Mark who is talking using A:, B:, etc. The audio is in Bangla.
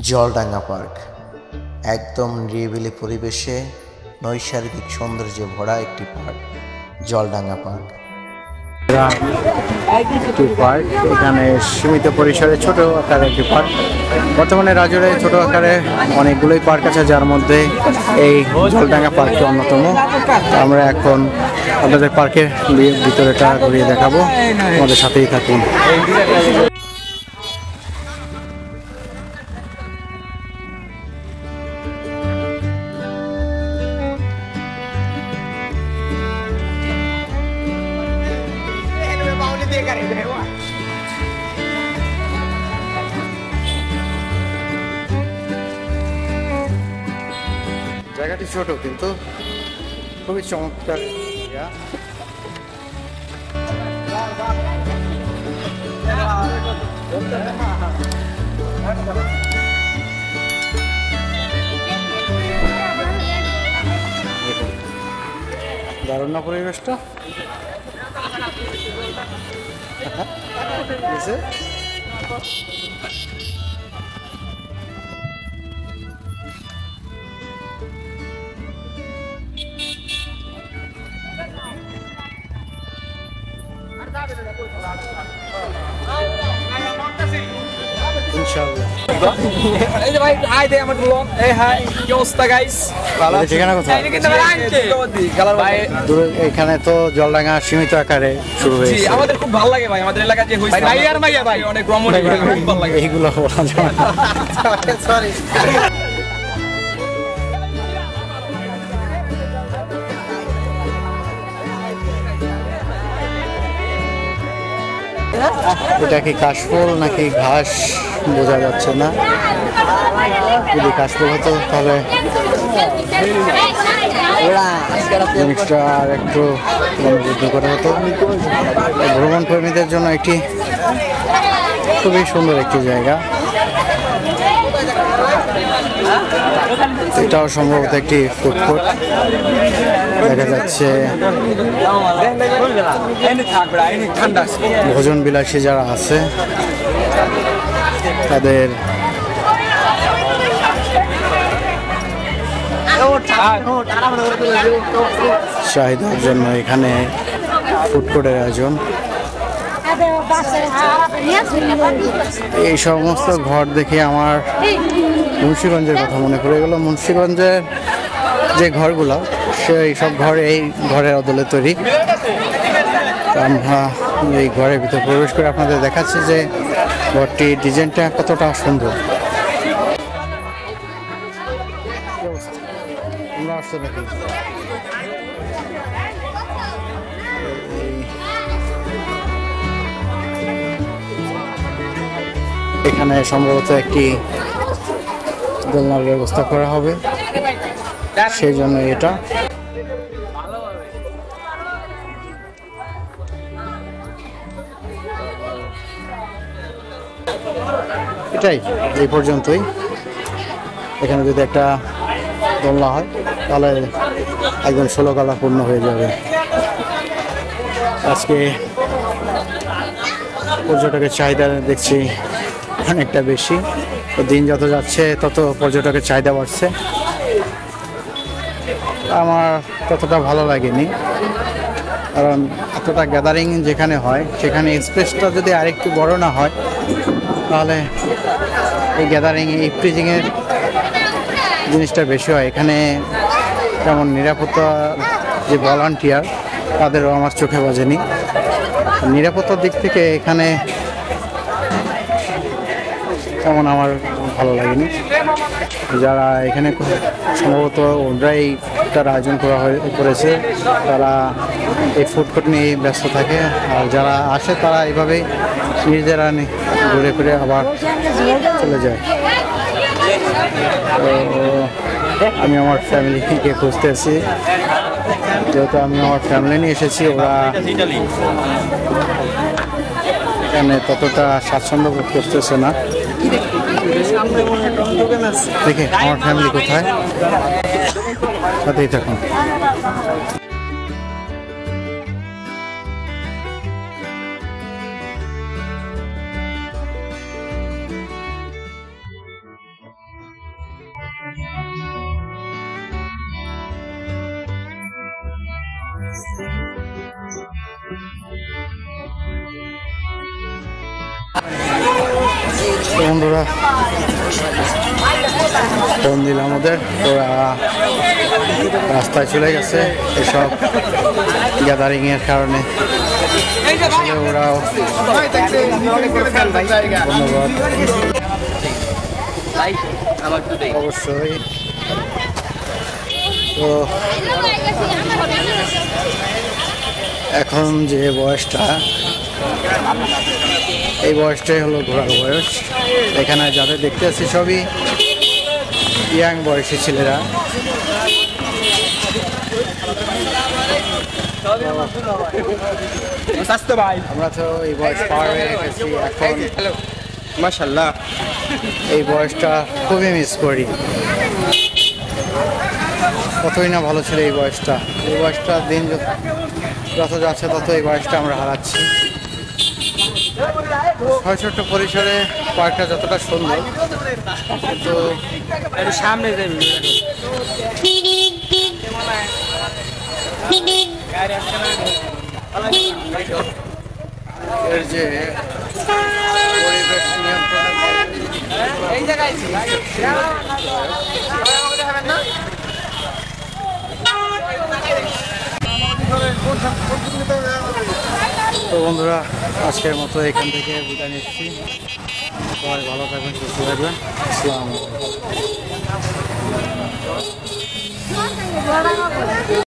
A: জলডাঙ্গা পার্ক একদম নিরিবিলি পরিবেশে নৈসর্গিক সৌন্দর্যে ভরা একটি পার্ক। জলডাঙ্গা পার্ক
B: এখানে সীমিত পরিসরে ছোট আকারে একটি পার্ক। বর্তমানে রাজুরে ছোট আকারে অনেকগুলোই পার্ক আছে, যার মধ্যে এই জলডাঙ্গা পার্কটি অন্যতম। আমরা এখন আপনাদের পার্কের ভিতরেটা ঘুরিয়ে দেখাবো, আমাদের সাথেই থাকুন। জায়গাটি ছোট কিন্তু খুবই চমৎকার। দারুণ না পরিবেশটা? এখানে তো জলডাঙ্গা সীমিত আকারে শুরু হয়েছে।
C: আমাদের খুব ভালো লাগে ভাই, আমাদের এলাকায় যে হয়েছে ভাই অনেক রমণীয়, খুব ভালো লাগে
B: এইগুলো বলা যায় না।
C: সরি।
B: এটা কি কাশফুল নাকি ঘাস বোঝা যাচ্ছে না। যদি কাশফুল হতো তাহলে জিনিসটা আর একটু বৃদ্ধি করা হতো। ভ্রমণ প্রেমীদের জন্য একটি খুবই সুন্দর একটি জায়গা। এটাও সম্ভবত একটি ফুডকোর্ট দেখা যাচ্ছে। ভোজন বিলাসী যারা আছে তাদের চাহিদার জন্য এখানে ফুডকোর্টের আয়োজন। এই সমস্ত ঘর দেখে আমার মুন্সিগঞ্জের কথা মনে পড়ে গেল। মুন্সিগঞ্জের যে ঘরগুলো, সেই সব ঘর এই ঘরের অদলে তৈরি। আমরা এই ঘরের ভিতরে প্রবেশ করে আপনাদের দেখাচ্ছি যে ঘরটির ডিজাইনটা কতটা সুন্দর। এখানে সম্ভবত একটি দোলনার ব্যবস্থা করা হবে, সেই জন্য এটা। এটাই এই পর্যন্তই। এখানে যদি একটা দোলনা হয় তাহলে একদম 16 কালা পূর্ণ হয়ে যাবে। আজকে পর্যটকের চাহিদা দেখছি অনেকটা বেশি। দিন যত যাচ্ছে তত পর্যটকের চাহিদা বাড়ছে। আমার ততটা ভালো লাগেনি, কারণ এতটা গ্যাদারিং যেখানে হয় সেখানে স্পেসটা যদি আরেকটু বড় না হয় তাহলে এই গ্যাদারিং, এই প্রিজিংয়ের জিনিসটা বেশি হয়। এখানে যেমন নিরাপত্তা যে ভলান্টিয়ার, তাদেরও আমার চোখে বাজেনি। নিরাপত্তার দিক থেকে এখানে তেমন আমার ভালো লাগেনি। যারা এখানে সম্ভবত ওরাই তার আয়োজন করেছে, তারা এই ফুডকোর্ট নিয়ে ব্যস্ত থাকে। আর যারা আসে তারা এইভাবেই নিজেরা ঘুরে ফিরে আবার চলে যায়। তো আমি আমার ফ্যামিলিকে খুঁজতেছি, যেহেতু আমি আমার ফ্যামিলি নিয়ে এসেছি। ওরা এখানে ততটা স্বাচ্ছন্দ্য বোধ করতেছে না। দেখে আমার ফ্যামিলি কোথায়, সাথেই থাকুন। বন্ধুরা ফোন দিলাম ওদের, ওরা রাস্তায় চলে গেছে এসব গ্যাদারিং এর কারণে। ওরাও ধন্যবাদ অবশ্যই। তো এখন যে বয়সটা, এই বয়সটাই হলো ঘোরার বয়স। এখানে যাদের দেখতে আসছি সবই ইয়াং বয়সী ছেলেরা। আমরা তো এই বয়স পার হয়ে গেছি এখন,
C: মাশাআল্লাহ
B: এই বয়সটা খুবই মিস করি। কতই না ভালো ছিল এই বয়সটা। এই বয়সটা দিন যত যাচ্ছে তত এই বয়সটা আমরা হারাচ্ছি। ছোট্ট পরিসরে পার্কটা যতটা সুন্দর, কিন্তু
C: সামনে
B: এর যে পরিবেশ তো বন্ধুরা, আজকের মতো এখান থেকে বিদায় নিচ্ছি। সবাই ভালো থাকবেন, সুস্থ থাকবেন। আসসালামু আলাইকুম।